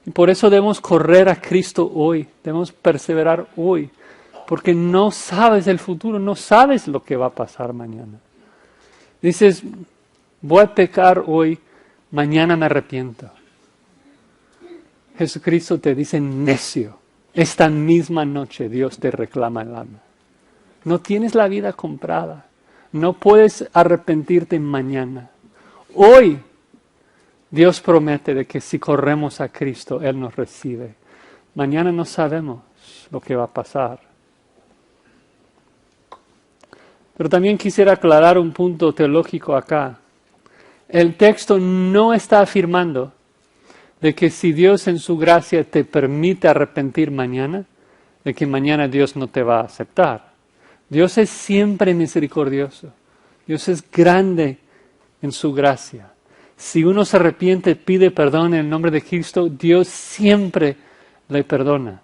Y por eso debemos correr a Cristo hoy, debemos perseverar hoy, porque no sabes el futuro, no sabes lo que va a pasar mañana. Dices, voy a pecar hoy, mañana me arrepiento. Jesucristo te dice, necio, esta misma noche Dios te reclama el alma. No tienes la vida comprada, no puedes arrepentirte mañana. Hoy Dios promete de que si corremos a Cristo, Él nos recibe. Mañana no sabemos lo que va a pasar. Pero también quisiera aclarar un punto teológico acá. El texto no está afirmando de que si Dios en su gracia te permite arrepentir mañana, de que mañana Dios no te va a aceptar. Dios es siempre misericordioso. Dios es grande en su gracia. Si uno se arrepiente, pide perdón en el nombre de Cristo, Dios siempre le perdona.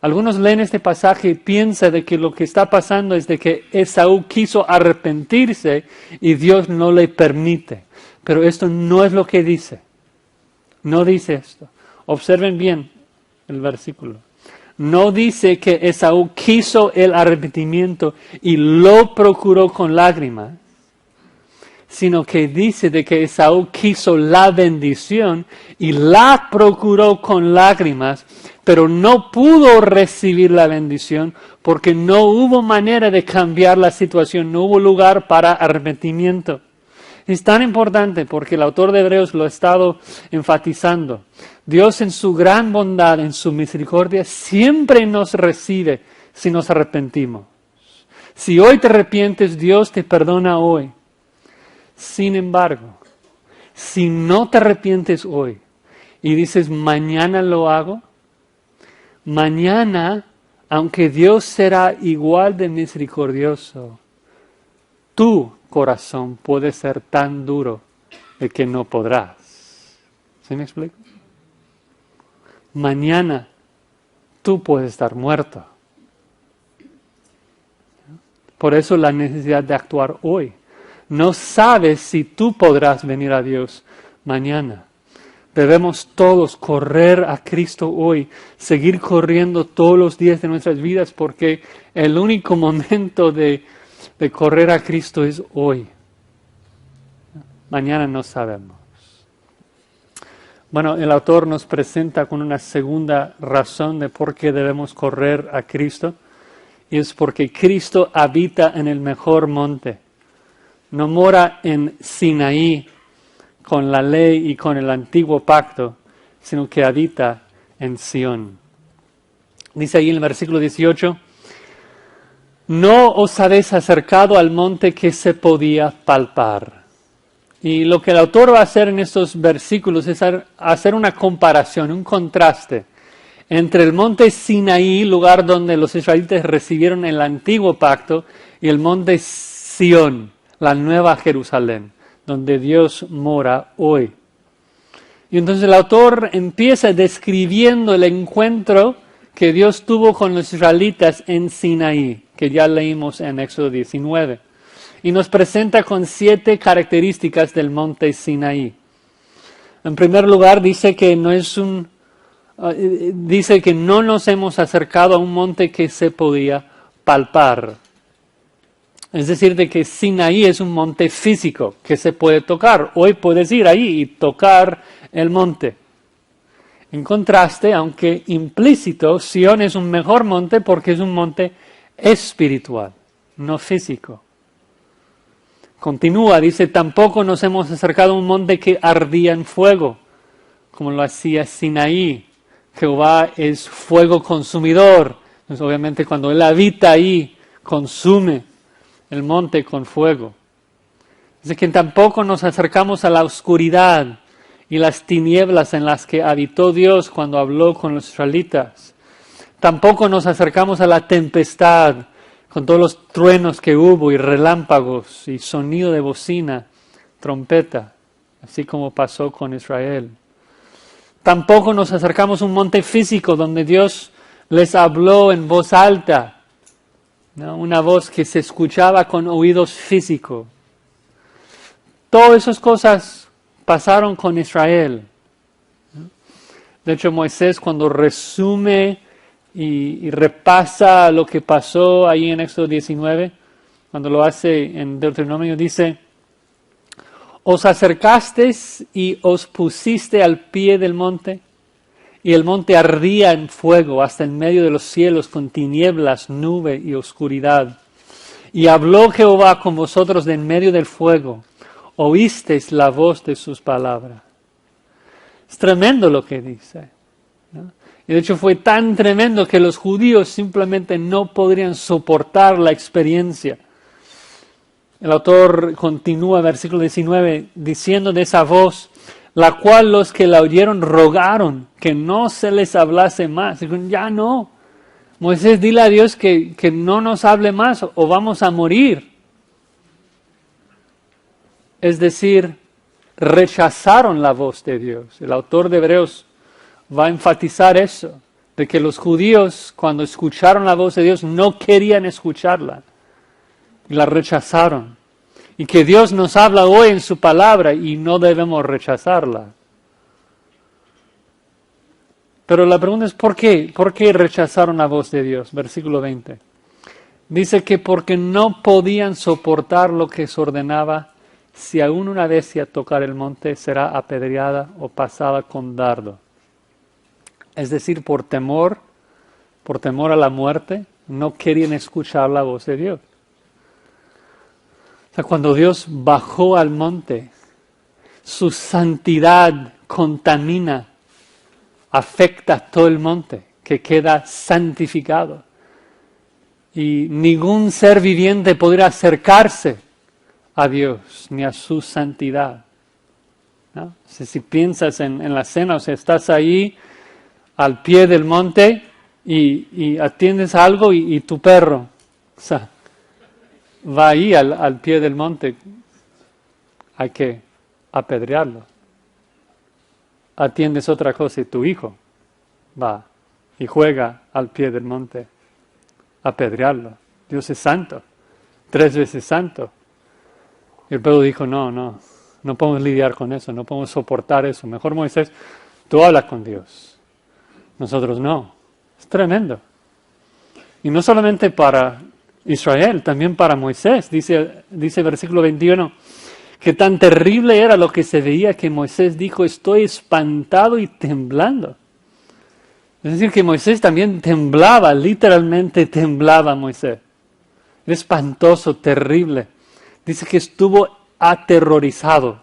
Algunos leen este pasaje y piensan de que lo que está pasando es de que Esaú quiso arrepentirse y Dios no le permite. Pero esto no es lo que dice. No dice esto. Observen bien el versículo. No dice que Esaú quiso el arrepentimiento y lo procuró con lágrimas, sino que dice de que Esaú quiso la bendición y la procuró con lágrimas, pero no pudo recibir la bendición porque no hubo manera de cambiar la situación, no hubo lugar para arrepentimiento. Es tan importante porque el autor de Hebreos lo ha estado enfatizando. Dios en su gran bondad, en su misericordia, siempre nos recibe si nos arrepentimos. Si hoy te arrepientes, Dios te perdona hoy. Sin embargo, si no te arrepientes hoy y dices, mañana lo hago, mañana, aunque Dios será igual de misericordioso, tu corazón puede ser tan duro de que no podrás. ¿Sí me explico? Mañana tú puedes estar muerto. Por eso la necesidad de actuar hoy. No sabes si tú podrás venir a Dios mañana. Debemos todos correr a Cristo hoy, seguir corriendo todos los días de nuestras vidas, porque el único momento de correr a Cristo es hoy. Mañana no sabemos. Bueno, el autor nos presenta con una segunda razón de por qué debemos correr a Cristo, y es porque Cristo habita en el mejor monte. No mora en Sinaí con la ley y con el antiguo pacto, sino que habita en Sión. Dice ahí en el versículo 18, no os habéis acercado al monte que se podía palpar. Y lo que el autor va a hacer en estos versículos es hacer una comparación, un contraste entre el monte Sinaí, lugar donde los israelitas recibieron el antiguo pacto, y el monte Sión, la nueva Jerusalén, donde Dios mora hoy. Y entonces el autor empieza describiendo el encuentro que Dios tuvo con los israelitas en Sinaí, que ya leímos en Éxodo 19. Y nos presenta con 7 características del monte Sinaí. En primer lugar, dice que no nos hemos acercado a un monte que se podía palpar. Es decir, de que Sinaí es un monte físico que se puede tocar. Hoy puedes ir ahí y tocar el monte. En contraste, aunque implícito, Sión es un mejor monte porque es un monte espiritual, no físico. Continúa, dice, tampoco nos hemos acercado a un monte que ardía en fuego, como lo hacía Sinaí. Jehová es fuego consumidor. Entonces, obviamente, cuando Él habita ahí, consume el monte con fuego. Dice que tampoco nos acercamos a la oscuridad y las tinieblas en las que habitó Dios cuando habló con los israelitas. Tampoco nos acercamos a la tempestad, con todos los truenos que hubo y relámpagos y sonido de bocina, trompeta, así como pasó con Israel. Tampoco nos acercamos a un monte físico donde Dios les habló en voz alta, ¿no? Una voz que se escuchaba con oídos físicos. Todas esas cosas pasaron con Israel, ¿no? De hecho, Moisés, cuando resume y repasa lo que pasó ahí en Éxodo 19, cuando lo hace en Deuteronomio, dice: os acercasteis y os pusiste al pie del monte, y el monte ardía en fuego hasta en medio de los cielos con tinieblas, nube y oscuridad. Y habló Jehová con vosotros de en medio del fuego, oísteis la voz de sus palabras. Es tremendo lo que dice, ¿no? Y de hecho fue tan tremendo que los judíos simplemente no podrían soportar la experiencia. El autor continúa, versículo 19, diciendo de esa voz, la cual los que la oyeron rogaron que no se les hablase más. Dijeron, ya no. Moisés, dile a Dios que no nos hable más o vamos a morir. Es decir, rechazaron la voz de Dios. El autor de Hebreos va a enfatizar eso, de que los judíos cuando escucharon la voz de Dios no querían escucharla. Y la rechazaron. Y que Dios nos habla hoy en su palabra y no debemos rechazarla. Pero la pregunta es ¿por qué? ¿Por qué rechazaron la voz de Dios? Versículo 20. Dice que porque no podían soportar lo que se ordenaba, si aún una bestia tocar el monte será apedreada o pasada con dardo. Es decir, por temor a la muerte, no querían escuchar la voz de Dios. O sea, cuando Dios bajó al monte, su santidad contamina, afecta todo el monte, que queda santificado. Y ningún ser viviente podrá acercarse a Dios ni a su santidad, ¿no? O sea, si piensas en la cena, o sea, estás ahí al pie del monte y atiendes a algo y tu perro, o sea, va ahí al pie del monte, hay que apedrearlo. Atiendes otra cosa y tu hijo va y juega al pie del monte, apedrearlo. Dios es santo, 3 veces santo. Y el pueblo dijo, no podemos lidiar con eso, no podemos soportar eso. Mejor Moisés, tú hablas con Dios, nosotros no. Es tremendo. Y no solamente para Israel, también para Moisés. Dice versículo 21, que tan terrible era lo que se veía que Moisés dijo, estoy espantado y temblando. Es decir, que Moisés también temblaba, literalmente temblaba Moisés. Era espantoso, terrible. Dice que estuvo aterrorizado.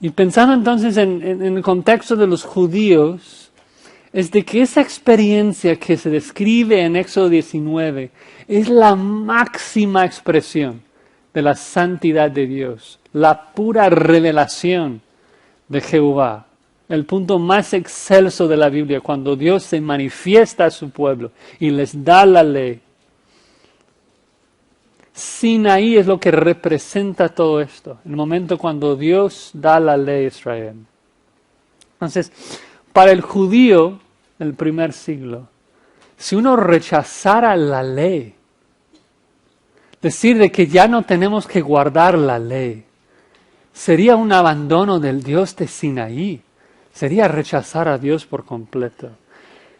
Y pensando entonces en el contexto de los judíos, es de que esa experiencia que se describe en Éxodo 19 es la máxima expresión de la santidad de Dios, la pura revelación de Jehová, el punto más excelso de la Biblia, cuando Dios se manifiesta a su pueblo y les da la ley. Sinaí es lo que representa todo esto, el momento cuando Dios da la ley a Israel. Entonces, para el judío del primer siglo, si uno rechazara la ley, decir de que ya no tenemos que guardar la ley, sería un abandono del Dios de Sinaí, sería rechazar a Dios por completo.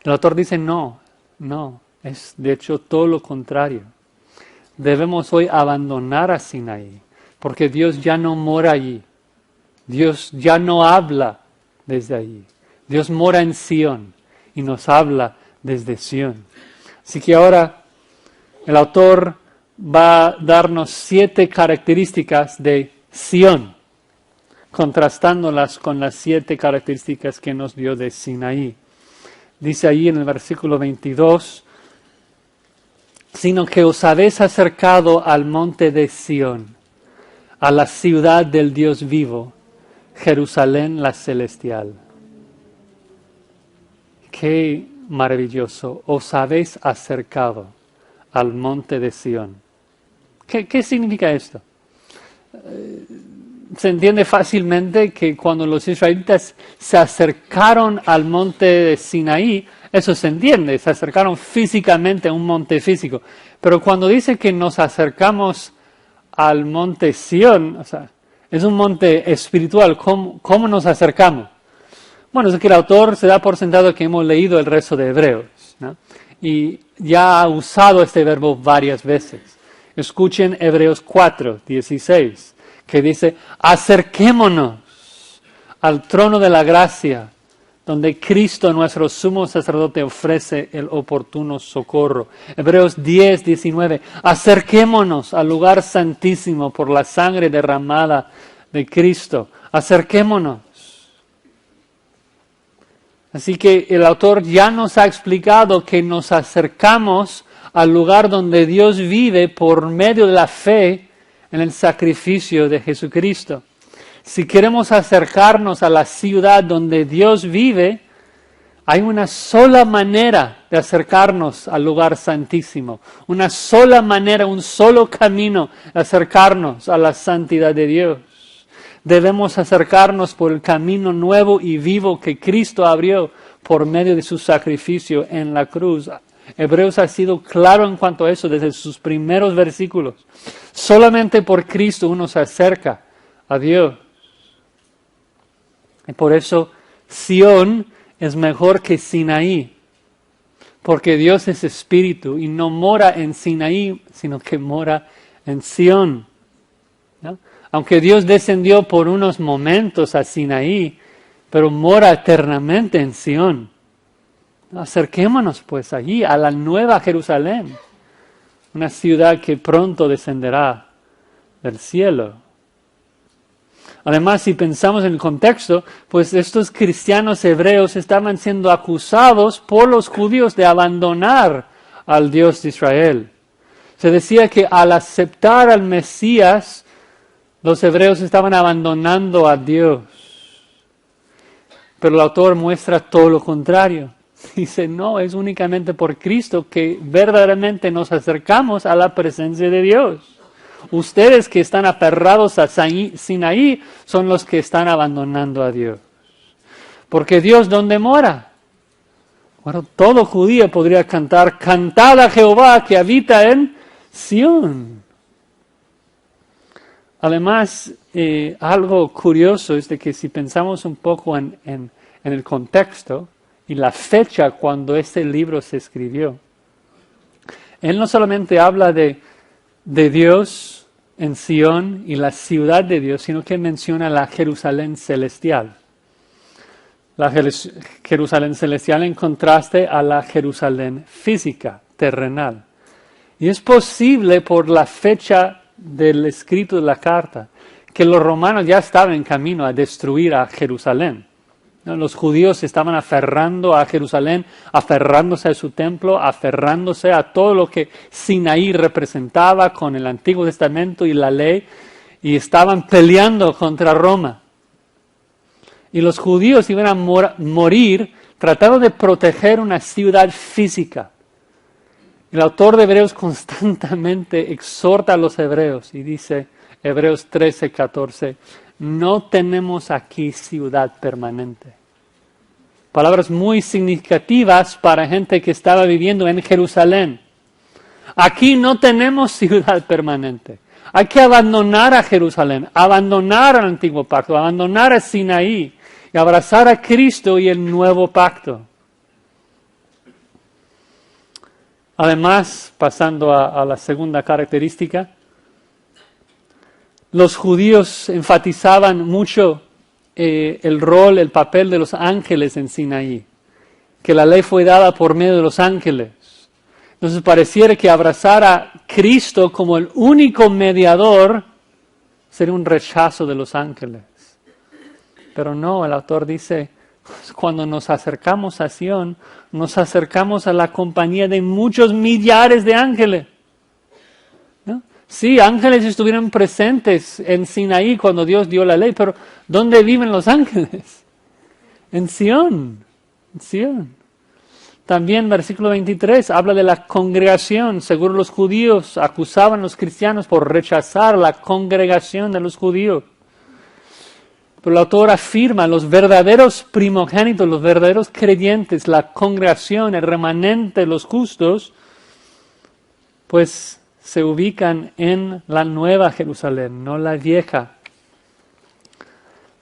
El autor dice no, es de hecho todo lo contrario. Debemos hoy abandonar a Sinaí, porque Dios ya no mora allí. Dios ya no habla desde allí. Dios mora en Sión y nos habla desde Sión. Así que ahora el autor va a darnos 7 características de Sión, contrastándolas con las 7 características que nos dio de Sinaí. Dice ahí en el versículo 22, sino que os habéis acercado al monte de Sión, a la ciudad del Dios vivo, Jerusalén la celestial. Qué maravilloso, os habéis acercado al monte de Sión. ¿Qué significa esto? Se entiende fácilmente que cuando los israelitas se acercaron al monte de Sinaí, eso se entiende, se acercaron físicamente a un monte físico. Pero cuando dice que nos acercamos al monte Sión, o sea, es un monte espiritual, ¿cómo nos acercamos? Bueno, es que el autor se da por sentado que hemos leído el resto de Hebreos, ¿no? Y ya ha usado este verbo varias veces. Escuchen Hebreos 4:16, que dice, acerquémonos al trono de la gracia, donde Cristo, nuestro sumo sacerdote, ofrece el oportuno socorro. Hebreos 10:19, acerquémonos al lugar santísimo por la sangre derramada de Cristo. Acerquémonos. Así que el autor ya nos ha explicado que nos acercamos al lugar donde Dios vive por medio de la fe en el sacrificio de Jesucristo. Si queremos acercarnos a la ciudad donde Dios vive, hay una sola manera de acercarnos al lugar santísimo, una sola manera, un solo camino de acercarnos a la santidad de Dios. Debemos acercarnos por el camino nuevo y vivo que Cristo abrió por medio de su sacrificio en la cruz. Hebreos ha sido claro en cuanto a eso desde sus primeros versículos. Solamente por Cristo uno se acerca a Dios. Y por eso Sión es mejor que Sinaí, porque Dios es espíritu y no mora en Sinaí, sino que mora en Sión, ¿no? Aunque Dios descendió por unos momentos a Sinaí, pero mora eternamente en Sión. Acerquémonos pues allí, a la nueva Jerusalén, una ciudad que pronto descenderá del cielo. Además, si pensamos en el contexto, pues estos cristianos hebreos estaban siendo acusados por los judíos de abandonar al Dios de Israel. Se decía que al aceptar al Mesías, los hebreos estaban abandonando a Dios. Pero el autor muestra todo lo contrario. Dice, no, es únicamente por Cristo que verdaderamente nos acercamos a la presencia de Dios. Ustedes que están aferrados a Sinaí son los que están abandonando a Dios. Porque Dios, ¿dónde mora? Bueno, todo judío podría cantar, cantad a Jehová que habita en Sión. Además, algo curioso es de que si pensamos un poco en el contexto y la fecha cuando este libro se escribió, él no solamente habla de Dios en Sión y la ciudad de Dios, sino que menciona la Jerusalén celestial. La Jerusalén celestial en contraste a la Jerusalén física, terrenal. Y es posible por la fecha del escrito de la carta, que los romanos ya estaban en camino a destruir a Jerusalén. Los judíos se estaban aferrando a Jerusalén, aferrándose a su templo, aferrándose a todo lo que Sinaí representaba con el Antiguo Testamento y la ley, y estaban peleando contra Roma. Y los judíos iban a morir tratando de proteger una ciudad física. El autor de Hebreos constantemente exhorta a los hebreos y dice, Hebreos 13:14, no tenemos aquí ciudad permanente. Palabras muy significativas para gente que estaba viviendo en Jerusalén. Aquí no tenemos ciudad permanente. Hay que abandonar a Jerusalén, abandonar al antiguo pacto, abandonar a Sinaí y abrazar a Cristo y el nuevo pacto. Además, pasando a la segunda característica, los judíos enfatizaban mucho el rol, el papel de los ángeles en Sinaí, que la ley fue dada por medio de los ángeles. Entonces pareciera que abrazar a Cristo como el único mediador sería un rechazo de los ángeles. Pero no, el autor dice, cuando nos acercamos a Sión, nos acercamos a la compañía de muchos millares de ángeles. ¿No? Sí, ángeles estuvieron presentes en Sinaí cuando Dios dio la ley, pero ¿dónde viven los ángeles? En Sión, en Sión. También versículo 23 habla de la congregación. Seguro los judíos acusaban a los cristianos por rechazar la congregación de los judíos. Pero el autor afirma, los verdaderos primogénitos, los verdaderos creyentes, la congregación, el remanente, los justos, pues se ubican en la nueva Jerusalén, no la vieja.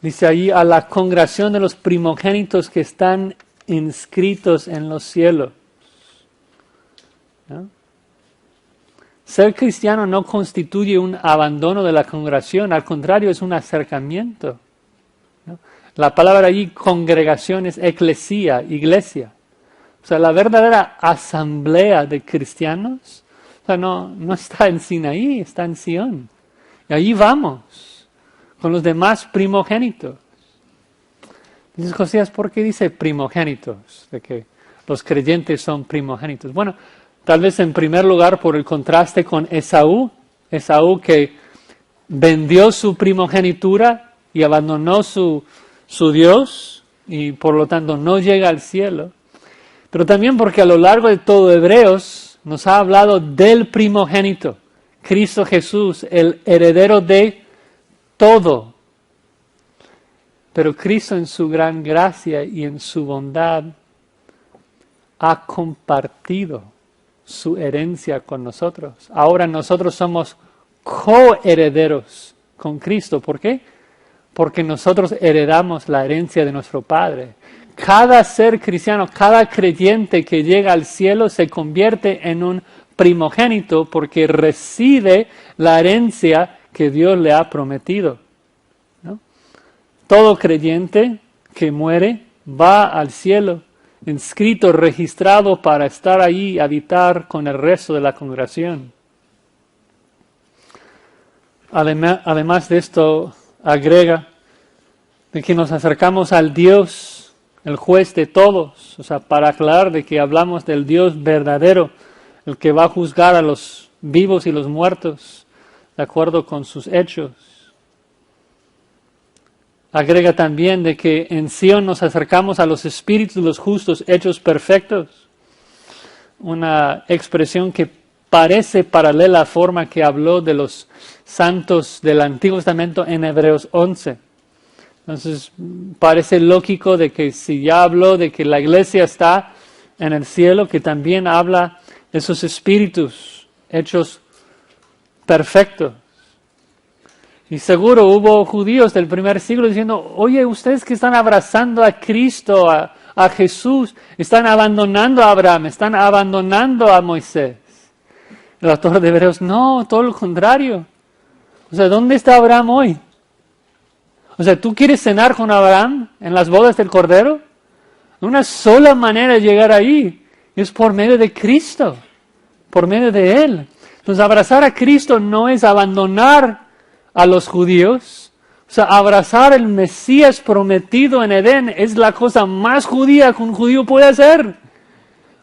Dice ahí a la congregación de los primogénitos que están inscritos en los cielos. ¿No? Ser cristiano no constituye un abandono de la congregación, al contrario, es un acercamiento. ¿No? La palabra allí, congregación, es eclesía, iglesia. O sea, la verdadera asamblea de cristianos, o sea, no está en Sinaí, está en Sion. Y allí vamos, con los demás primogénitos. Dices, Josías, ¿por qué dice primogénitos? De que los creyentes son primogénitos. Bueno, tal vez en primer lugar por el contraste con Esaú. Esaú que vendió su primogenitura y abandonó su Dios y por lo tanto no llega al cielo. Pero también porque a lo largo de todo Hebreos nos ha hablado del primogénito, Cristo Jesús, el heredero de todo. Pero Cristo en su gran gracia y en su bondad ha compartido su herencia con nosotros. Ahora nosotros somos coherederos con Cristo. ¿Por qué? Porque nosotros heredamos la herencia de nuestro Padre. Cada ser cristiano, cada creyente que llega al cielo se convierte en un primogénito porque recibe la herencia que Dios le ha prometido. ¿No? Todo creyente que muere va al cielo, inscrito, registrado para estar allí y habitar con el resto de la congregación. Además de esto, agrega de que nos acercamos al Dios, el juez de todos, o sea, para aclarar de que hablamos del Dios verdadero, el que va a juzgar a los vivos y los muertos, de acuerdo con sus hechos. Agrega también de que en Sion nos acercamos a los espíritus de los justos hechos perfectos. Una expresión que parece paralela a la forma que habló de los santos del Antiguo Testamento en Hebreos 11. Entonces, parece lógico de que si ya habló de que la iglesia está en el cielo, que también habla de esos espíritus hechos perfectos. Y seguro hubo judíos del primer siglo diciendo, oye, ustedes que están abrazando a Cristo, a Jesús, están abandonando a Abraham, están abandonando a Moisés. El autor de Hebreos, no, todo lo contrario. O sea, ¿dónde está Abraham hoy? O sea, ¿tú quieres cenar con Abraham en las bodas del Cordero? Una sola manera de llegar ahí es por medio de Cristo, por medio de Él. Entonces, abrazar a Cristo no es abandonar a los judíos. O sea, abrazar el Mesías prometido en Edén es la cosa más judía que un judío puede hacer.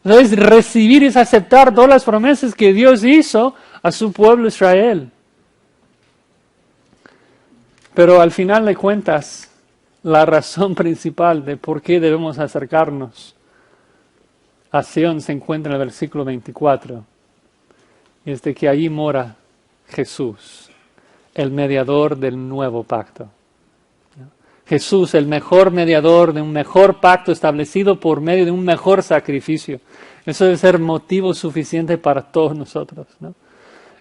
O sea, es recibir, es aceptar todas las promesas que Dios hizo a su pueblo Israel. Pero al final de cuentas, la razón principal de por qué debemos acercarnos a Sion se encuentra en el versículo 24. Y es de que allí mora Jesús, el mediador del nuevo pacto. Jesús, el mejor mediador de un mejor pacto establecido por medio de un mejor sacrificio. Eso debe ser motivo suficiente para todos nosotros, ¿no?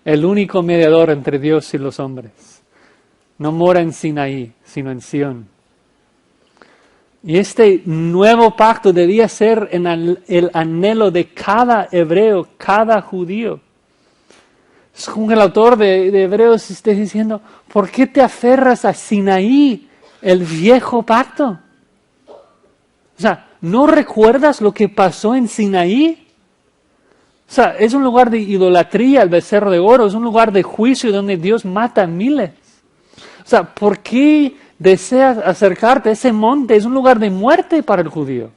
El único mediador entre Dios y los hombres. No mora en Sinaí, sino en Sion. Y este nuevo pacto debía ser el anhelo de cada hebreo, cada judío. Es como que el autor de Hebreos esté diciendo, ¿por qué te aferras a Sinaí, el viejo pacto? O sea, ¿no recuerdas lo que pasó en Sinaí? O sea, es un lugar de idolatría, el becerro de oro, es un lugar de juicio donde Dios mata a miles. O sea, ¿por qué deseas acercarte a ese monte? Es un lugar de muerte para el judío.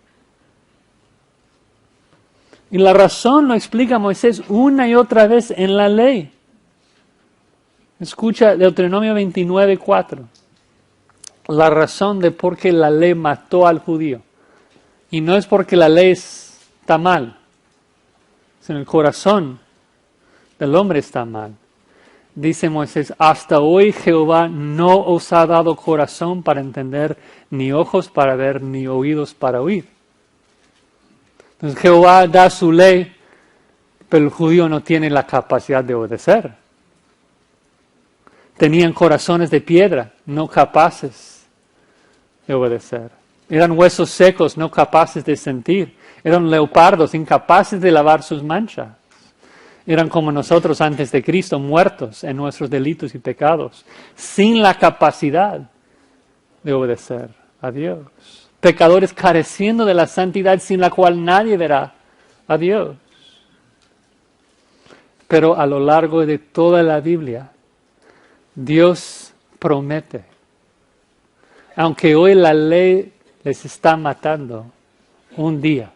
Y la razón lo explica Moisés una y otra vez en la ley. Escucha Deuteronomio 29:4. La razón de por qué la ley mató al judío. Y no es porque la ley está mal, sino el corazón del hombre está mal. Dice Moisés, hasta hoy Jehová no os ha dado corazón para entender, ni ojos para ver, ni oídos para oír. Entonces Jehová da su ley, pero el judío no tiene la capacidad de obedecer. Tenían corazones de piedra, no capaces de obedecer. Eran huesos secos, no capaces de sentir. Eran leopardos, incapaces de lavar sus manchas. Eran como nosotros antes de Cristo, muertos en nuestros delitos y pecados, sin la capacidad de obedecer a Dios. Pecadores careciendo de la santidad sin la cual nadie verá a Dios. Pero a lo largo de toda la Biblia, Dios promete, aunque hoy la ley les está matando, un día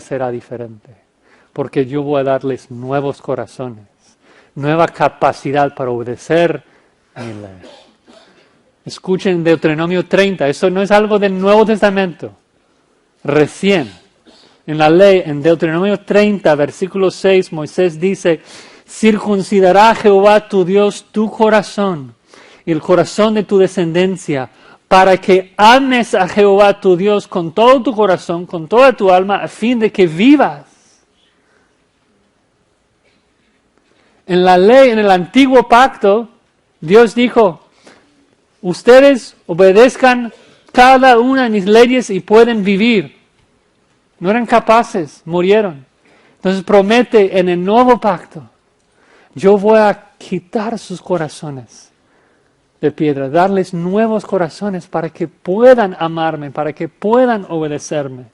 será diferente, porque yo voy a darles nuevos corazones, nueva capacidad para obedecer mi ley. Escuchen Deuteronomio 30, eso no es algo del Nuevo Testamento. Recién, en la ley, en Deuteronomio 30, versículo 6, Moisés dice, circuncidará Jehová tu Dios tu corazón y el corazón de tu descendencia, para que ames a Jehová tu Dios con todo tu corazón, con toda tu alma, a fin de que vivas. En la ley, en el antiguo pacto, Dios dijo, ustedes obedezcan cada una de mis leyes y pueden vivir. No eran capaces, murieron. Entonces promete en el nuevo pacto, yo voy a quitar sus corazones de piedra, darles nuevos corazones para que puedan amarme, para que puedan obedecerme.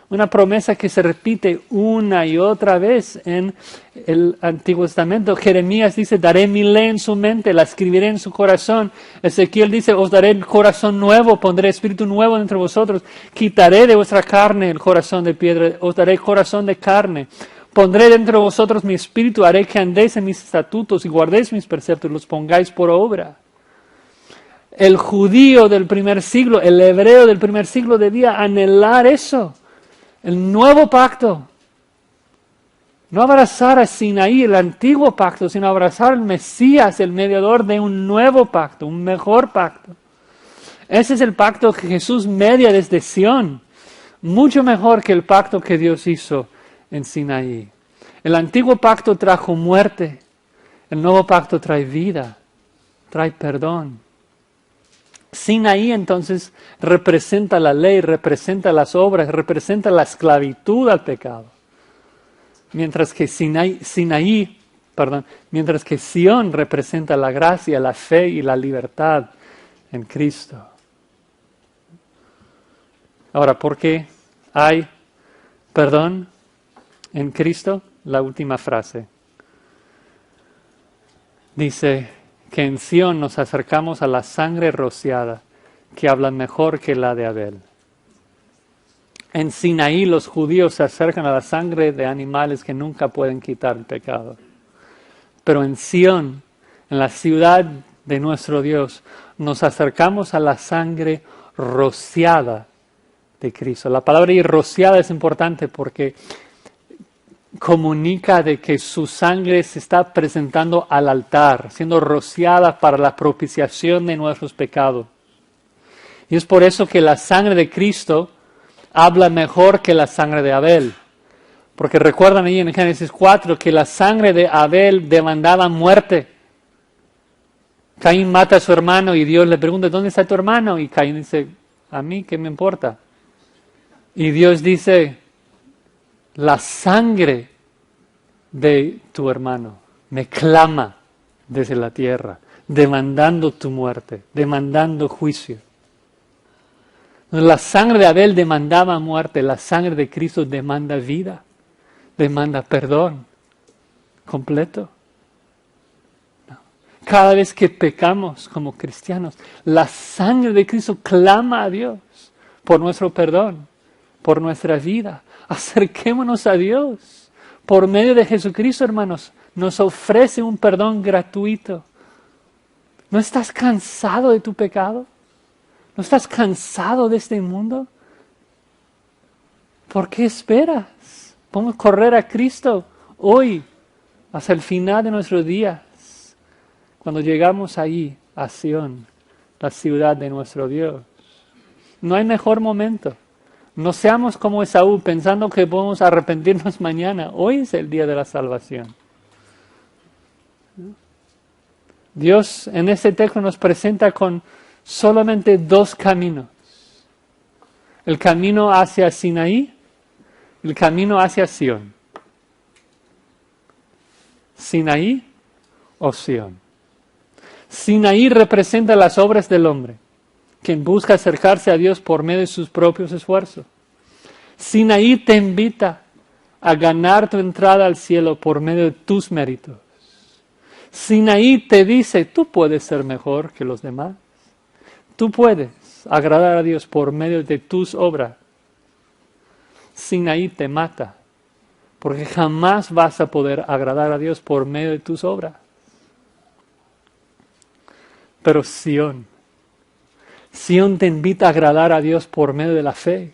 Una promesa que se repite una y otra vez en el Antiguo Testamento. Jeremías dice, daré mi ley en su mente, la escribiré en su corazón. Ezequiel dice, os daré el corazón nuevo, pondré espíritu nuevo entre vosotros. Quitaré de vuestra carne el corazón de piedra, os daré corazón de carne. Pondré dentro de vosotros mi espíritu, haré que andéis en mis estatutos y guardéis mis preceptos, los pongáis por obra. El judío del primer siglo, el hebreo del primer siglo debía anhelar eso. El nuevo pacto. No abrazar a Sinaí, el antiguo pacto, sino abrazar al Mesías, el mediador de un nuevo pacto, un mejor pacto. Ese es el pacto que Jesús media desde Sión. Mucho mejor que el pacto que Dios hizo en Sinaí. El antiguo pacto trajo muerte. El nuevo pacto trae vida, trae perdón. Sinaí entonces representa la ley, representa las obras, representa la esclavitud al pecado. Mientras que mientras que Sión representa la gracia, la fe y la libertad en Cristo. Ahora, ¿por qué hay perdón en Cristo? La última frase. Dice que en Sión nos acercamos a la sangre rociada, que habla mejor que la de Abel. En Sinaí los judíos se acercan a la sangre de animales que nunca pueden quitar el pecado. Pero en Sión, en la ciudad de nuestro Dios, nos acercamos a la sangre rociada de Cristo. La palabra rociada es importante porque comunica de que su sangre se está presentando al altar, siendo rociada para la propiciación de nuestros pecados. Y es por eso que la sangre de Cristo habla mejor que la sangre de Abel. Porque recuerdan ahí en Génesis 4 que la sangre de Abel demandaba muerte. Caín mata a su hermano y Dios le pregunta, ¿dónde está tu hermano? Y Caín dice, ¿a mí qué me importa? Y Dios dice, la sangre de tu hermano me clama desde la tierra, demandando tu muerte, demandando juicio. La sangre de Abel demandaba muerte, la sangre de Cristo demanda vida, demanda perdón completo. Cada vez que pecamos como cristianos, la sangre de Cristo clama a Dios por nuestro perdón, por nuestra vida. Acerquémonos a Dios. Por medio de Jesucristo, hermanos, nos ofrece un perdón gratuito. ¿No estás cansado de tu pecado? ¿No estás cansado de este mundo? ¿Por qué esperas? Podemos correr a Cristo hoy, hasta el final de nuestros días. Cuando llegamos ahí, a Sión, la ciudad de nuestro Dios. No hay mejor momento. No seamos como Esaú, pensando que podemos arrepentirnos mañana. Hoy es el día de la salvación. Dios en este texto nos presenta con solamente dos caminos. El camino hacia Sinaí, el camino hacia Sión. Sinaí o Sión. Sinaí representa las obras del hombre, quien busca acercarse a Dios por medio de sus propios esfuerzos. Sinaí te invita a ganar tu entrada al cielo por medio de tus méritos. Sinaí te dice, tú puedes ser mejor que los demás. Tú puedes agradar a Dios por medio de tus obras. Sinaí te mata, porque jamás vas a poder agradar a Dios por medio de tus obras. Pero Sión te invita a agradar a Dios por medio de la fe.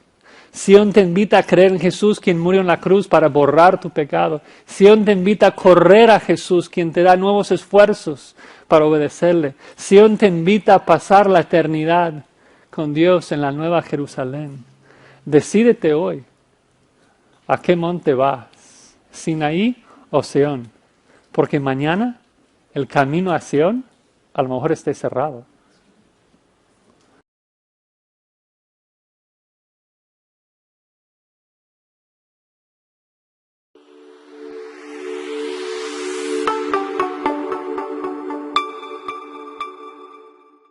Sión te invita a creer en Jesús, quien murió en la cruz para borrar tu pecado. Sión te invita a correr a Jesús, quien te da nuevos esfuerzos para obedecerle. Sión te invita a pasar la eternidad con Dios en la Nueva Jerusalén. Decídete hoy, ¿a qué monte vas? ¿Sinaí o Sión? Porque mañana el camino a Sión a lo mejor esté cerrado.